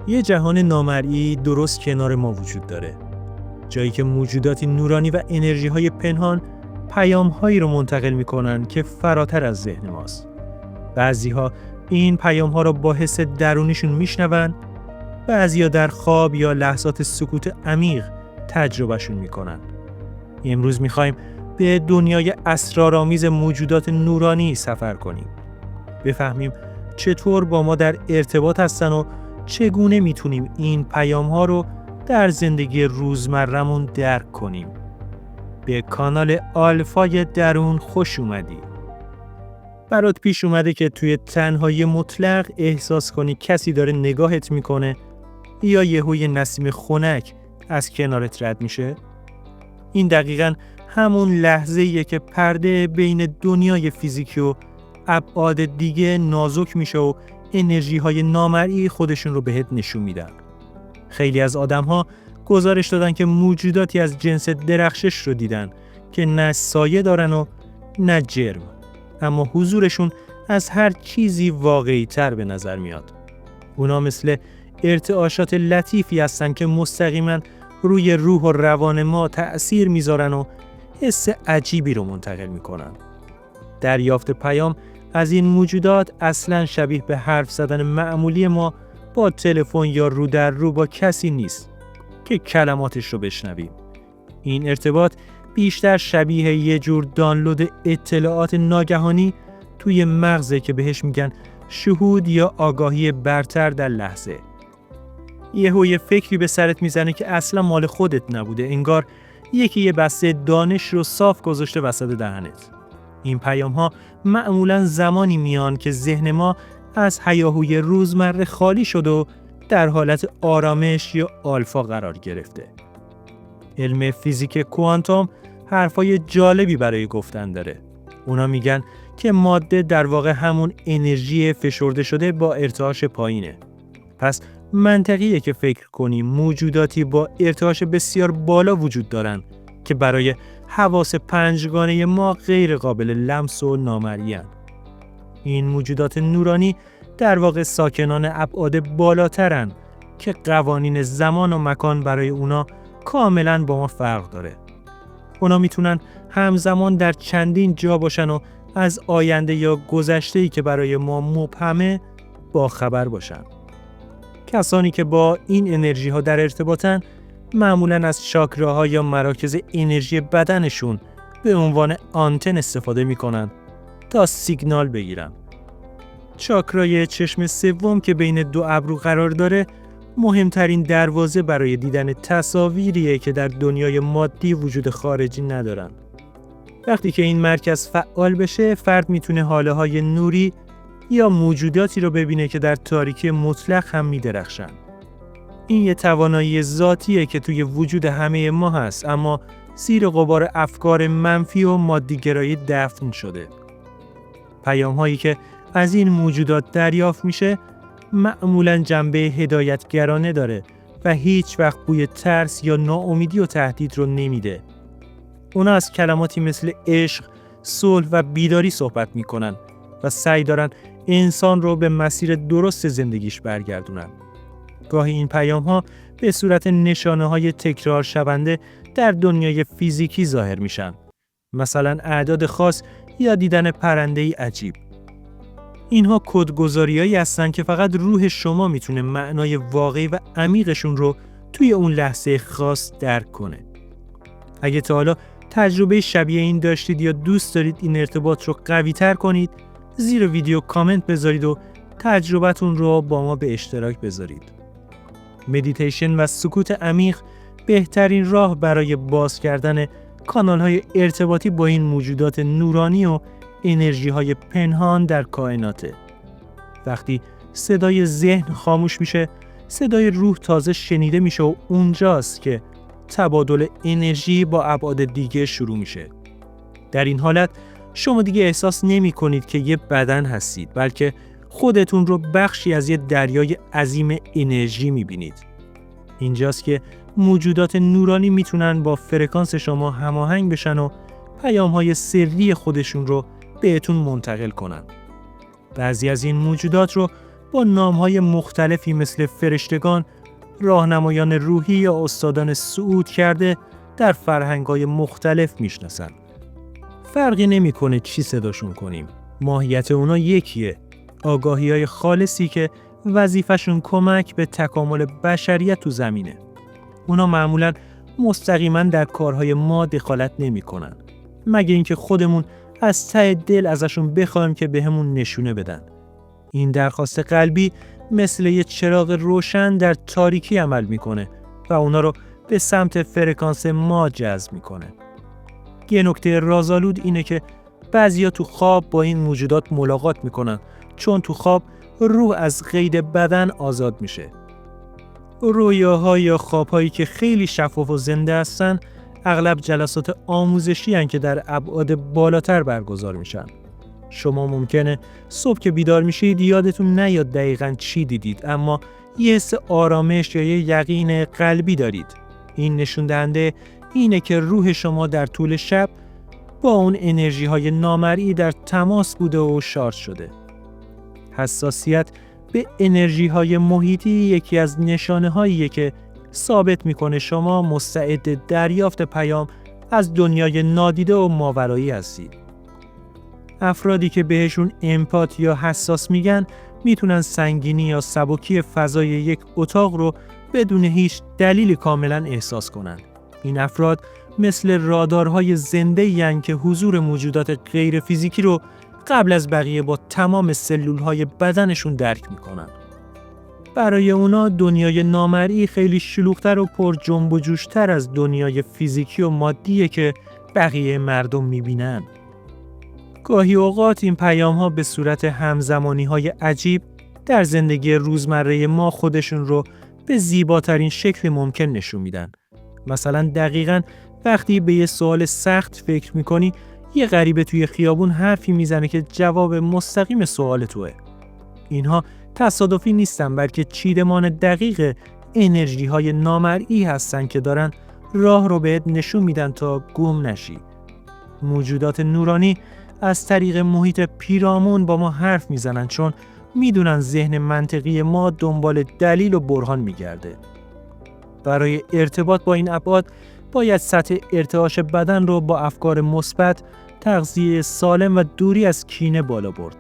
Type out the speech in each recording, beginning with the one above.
یه جهان نامرئی درست کنار ما وجود داره. جایی که موجوداتی نورانی و انرژی‌های پنهان پیام‌هایی رو منتقل می‌کنن که فراتر از ذهن ماست. بعضی‌ها این پیام‌ها رو با حس درونیشون میشنون، بعضی‌ها در خواب یا لحظات سکوت عمیق تجربهشون می‌کنن. امروز می‌خوایم به دنیای اسرارآمیز موجودات نورانی سفر کنیم. بفهمیم چطور با ما در ارتباط هستن و چگونه میتونیم این پیام‌ها رو در زندگی روزمره‌مون درک کنیم. به کانال آلفای درون خوش اومدی. برات پیش اومده که توی تنهایی مطلق احساس کنی کسی داره نگاهت میکنه یا یهوی نسیم خنک از کنارت رد میشه؟ این دقیقاً همون لحظه‌ایه که پرده بین دنیای فیزیکی و ابعاد دیگه نازک میشه و انرژی‌های نامرئی خودشون رو بهت نشون میدن. خیلی از آدم‌ها گزارش دادن که موجوداتی از جنس درخشش رو دیدن که نه سایه دارن و نه جرم، اما حضورشون از هر چیزی واقعی‌تر به نظر میاد. اونا مثل ارتعاشات لطیفی هستن که مستقیما روی روح و روان ما تأثیر میذارن و حس عجیبی رو منتقل میکنن. دریافت پیام از این موجودات اصلاً شبیه به حرف زدن معمولی ما با تلفن یا رو در رو با کسی نیست که کلماتش رو بشنویم. این ارتباط بیشتر شبیه یه جور دانلود اطلاعات ناگهانی توی مغزه که بهش میگن شهود یا آگاهی برتر در لحظه. یه فکری به سرت میزنه که اصلا مال خودت نبوده، انگار یکی یه بسته دانش رو صاف گذاشته وسط دهنت. این پیام‌ها معمولاً زمانی میان که ذهن ما از هیاهوی روزمره خالی شد و در حالت آرامش یا آلفا قرار گرفته. علم فیزیک کوانتوم حرفای جالبی برای گفتن داره. اونا میگن که ماده در واقع همون انرژی فشرده شده با ارتعاش پایینه. پس منطقیه که فکر کنیم موجوداتی با ارتعاش بسیار بالا وجود دارن که برای حواس پنجگانه ما غیر قابل لمس و نامرئی هستند. این موجودات نورانی در واقع ساکنان ابعاد بالاترن که قوانین زمان و مکان برای اونا کاملا با ما فرق داره. اونا میتونن همزمان در چندین جا باشن و از آینده یا گذشته‌ای که برای ما مبهمه با خبر باشن. کسانی که با این انرژی ها در ارتباطن معمولاً از چاکراها یا مراکز انرژی بدنشون به عنوان آنتن استفاده میکنن تا سیگنال بگیرن. چاکرای چشم سوم که بین دو ابرو قرار داره مهمترین دروازه برای دیدن تصاویریه که در دنیای مادی وجود خارجی ندارن. وقتی که این مرکز فعال بشه، فرد میتونه حاله‌های نوری یا موجوداتی رو ببینه که در تاریکی مطلق هم میدرخشن. این یه توانایی ذاتیه که توی وجود همه ما هست، اما زیر غبار افکار منفی و مادیگرایی دفن شده. پیام‌هایی که از این موجودات دریافت میشه معمولاً جنبه هدایتگرانه داره و هیچ وقت بوی ترس یا ناامیدی و تهدید رو نمیده. اونا از کلماتی مثل عشق، صلح و بیداری صحبت میکنن و سعی دارن انسان رو به مسیر درست زندگیش برگردونن. گاهی این پیام‌ها به صورت نشانه‌های تکرار شونده در دنیای فیزیکی ظاهر میشن. مثلا اعداد خاص یا دیدن پرنده‌ای عجیب. اینها کدگذاریایی هستن که فقط روح شما میتونه معنای واقعی و عمیقشون رو توی اون لحظه خاص درک کنه. اگه تا حالا تجربه شبیه این داشتید یا دوست دارید این ارتباط رو قوی تر کنید، زیر ویدیو کامنت بذارید و تجربتون رو با ما به اشتراک بذارید. مدیتیشن و سکوت عمیق بهترین راه برای باز کردن کانال‌های ارتباطی با این موجودات نورانی و انرژی‌های پنهان در کائناته. وقتی صدای ذهن خاموش میشه، صدای روح تازه شنیده میشه و اونجاست که تبادل انرژی با ابعاد دیگه شروع میشه. در این حالت شما دیگه احساس نمی کنید که یه بدن هستید، بلکه خودتون رو بخشی از یه دریای عظیم انرژی میبینید. اینجاست که موجودات نورانی میتونن با فرکانس شما هماهنگ بشن و پیام‌های سری خودشون رو بهتون منتقل کنن. بعضی از این موجودات رو با نام‌های مختلفی مثل فرشتگان، راهنمایان روحی یا استادان صعود کرده در فرهنگ‌های مختلف میشناسن. فرقی نمی‌کنه چی صداشون کنیم. ماهیت اونا یکیه. آگاهی‌های خالصی که وظیفه‌شون کمک به تکامل بشریت تو زمینه. اونا معمولاً مستقیما در کارهای ما دخالت نمی‌کنن. مگه اینکه خودمون از ته دل ازشون بخوایم که بهمون نشونه بدن. این درخواست قلبی مثل یه چراغ روشن در تاریکی عمل میکنه و اونا رو به سمت فرکانس ما جذب میکنه. یه نکته رازآلود اینه که بعضیا تو خواب با این موجودات ملاقات میکنن، چون تو خواب روح از قید بدن آزاد میشه. رویاها یا خوابهایی که خیلی شفاف و زنده هستن اغلب جلسات آموزشی هستن که در ابعاد بالاتر برگزار میشن. شما ممکنه صبح که بیدار میشید یادتون نیاد دقیقاً چی دیدید، اما یه حس آرامش یا یه یقین قلبی دارید. این نشون دهنده اینه که روح شما در طول شب با اون انرژی های نامرئی در تماس بوده و شارژ شده. حساسیت به انرژی های محیطی یکی از نشانه هاییه که ثابت میکنه شما مستعد دریافت پیام از دنیای نادیده و ماورایی هستید. افرادی که بهشون امپات یا حساس میگن میتونن سنگینی یا سبکی فضای یک اتاق رو بدون هیچ دلیل کاملا احساس کنن. این افراد مثل رادارهای زنده‌ای هستند که حضور موجودات غیر فیزیکی رو قبل از بقیه با تمام سلولهای بدنشون درک میکنن. برای اونا دنیای نامرئی خیلی شلوغ‌تر و پر جنب و جوش‌تر از دنیای فیزیکی و مادیه که بقیه مردم میبینن. گاهی اوقات این پیام‌ها به صورت همزمانی‌های عجیب در زندگی روزمره ما خودشون رو به زیباترین شکل ممکن نشون میدن. مثلا دقیقاً وقتی به یه سوال سخت فکر میکنی، یه غریبه توی خیابون حرفی میزنه که جواب مستقیم سوال توه. اینها تصادفی نیستن، بلکه چیدمان دقیق انرژی‌های نامرئی هستن که دارن راه رو بهت نشون میدن تا گم نشی. موجودات نورانی از طریق محیط پیرامون با ما حرف میزنن، چون میدونن ذهن منطقی ما دنبال دلیل و برهان میگرده. برای ارتباط با این ابعاد باید سطح ارتعاش بدن رو با افکار مثبت، تغذیه سالم و دوری از کینه بالا برد.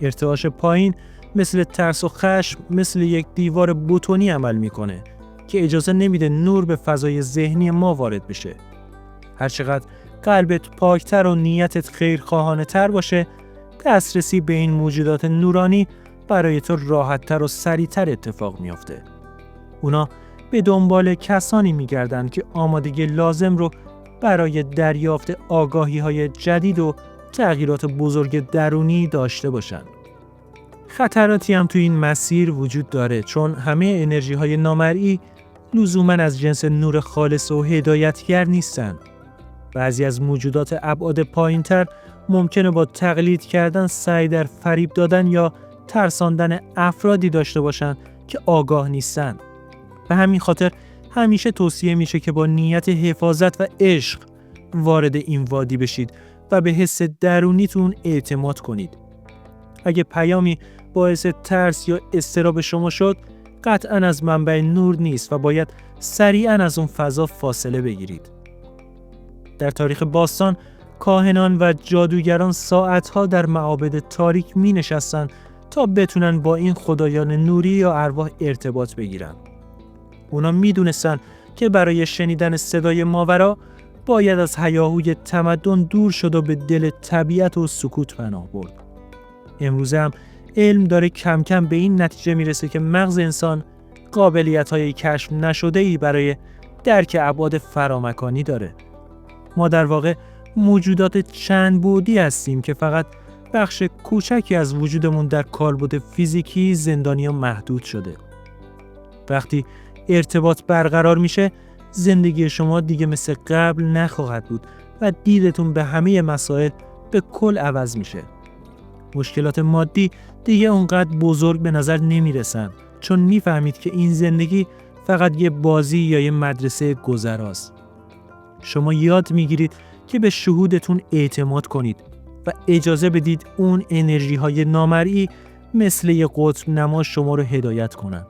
ارتعاش پایین مثل ترس و خشم مثل یک دیوار بتونی عمل میکنه که اجازه نمیده نور به فضای ذهنی ما وارد بشه. هرچقدر قلبت پاکتر و نیتت خیرخواهانه تر باشه، دسترسی به این موجودات نورانی برای تو راحتتر و سریعتر اتفاق میافته. اونا به دنبال کسانی میگردن که آمادگی لازم رو برای دریافت آگاهی‌های جدید و تغییرات بزرگ درونی داشته باشن. خطراتی هم تو این مسیر وجود داره، چون همه انرژی‌های نامرئی لزوماً از جنس نور خالص و هدایتگر نیستن. بعضی از موجودات ابعاد پایین‌تر ممکنه با تقلید کردن سعی در فریب دادن یا ترساندن افرادی داشته باشن که آگاه نیستن. به همین خاطر همیشه توصیه میشه که با نیت حفاظت و عشق وارد این وادی بشید و به حس درونیتون اعتماد کنید. اگه پیامی باعث ترس یا اضطراب شما شد، قطعاً از منبع نور نیست و باید سریعاً از اون فضا فاصله بگیرید. در تاریخ باستان، کاهنان و جادوگران ساعتها در معابد تاریک می نشستن تا بتونن با این خدایان نوری یا ارواح ارتباط بگیرن. اونا می دونستن که برای شنیدن صدای ماورا باید از هیاهوی تمدن دور شد و به دل طبیعت و سکوت پناه برد. امروزه هم علم داره کم کم به این نتیجه میرسه که مغز انسان قابلیت‌های کشف نشده‌ای برای درک ابعاد فرامکانی داره. ما در واقع موجودات چند بعدی هستیم که فقط بخش کوچکی از وجودمون در کالبد فیزیکی زندانی و محدود شده. وقتی ارتباط برقرار میشه، زندگی شما دیگه مثل قبل نخواهد بود و دیدتون به همه مسائل به کل عوض میشه. مشکلات مادی دیگه اونقدر بزرگ به نظر نمیرسن، چون میفهمید که این زندگی فقط یه بازی یا یه مدرسه گذراست. شما یاد میگیرید که به شهودتون اعتماد کنید و اجازه بدید اون انرژی های نامرئی مثل یه قطب نما شما رو هدایت کنن.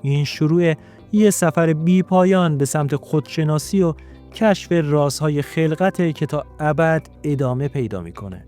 این شروع یه سفر بی پایان به سمت خودشناسی و کشف رازهای خلقته که تا ابد ادامه پیدا میکنه.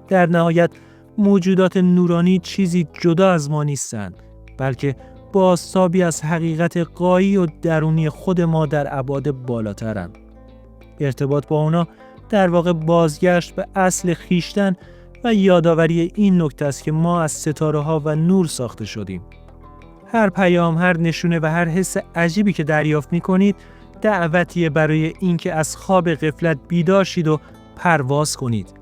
در نهایت موجودات نورانی چیزی جدا از ما نیستن، بلکه بازتابی از حقیقت غایی و درونی خود ما در ابعاد بالاترن. ارتباط با اونا در واقع بازگشت به اصل خیشتن و یادآوری این نکته است که ما از ستاره ها و نور ساخته شدیم. هر پیام، هر نشونه و هر حس عجیبی که دریافت می‌کنید دعوتیه برای اینکه از خواب غفلت بیدار شید و پرواز کنید.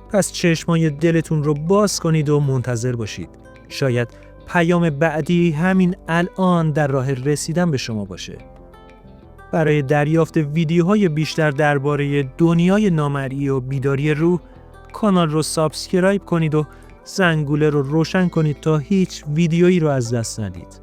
پس چشمای دلتون رو باز کنید و منتظر باشید. شاید پیام بعدی همین الان در راه رسیدن به شما باشه. برای دریافت ویدیوهای بیشتر درباره دنیای نامرئی و بیداری روح، کانال رو سابسکرایب کنید و زنگوله رو روشن کنید تا هیچ ویدیویی رو از دست ندید.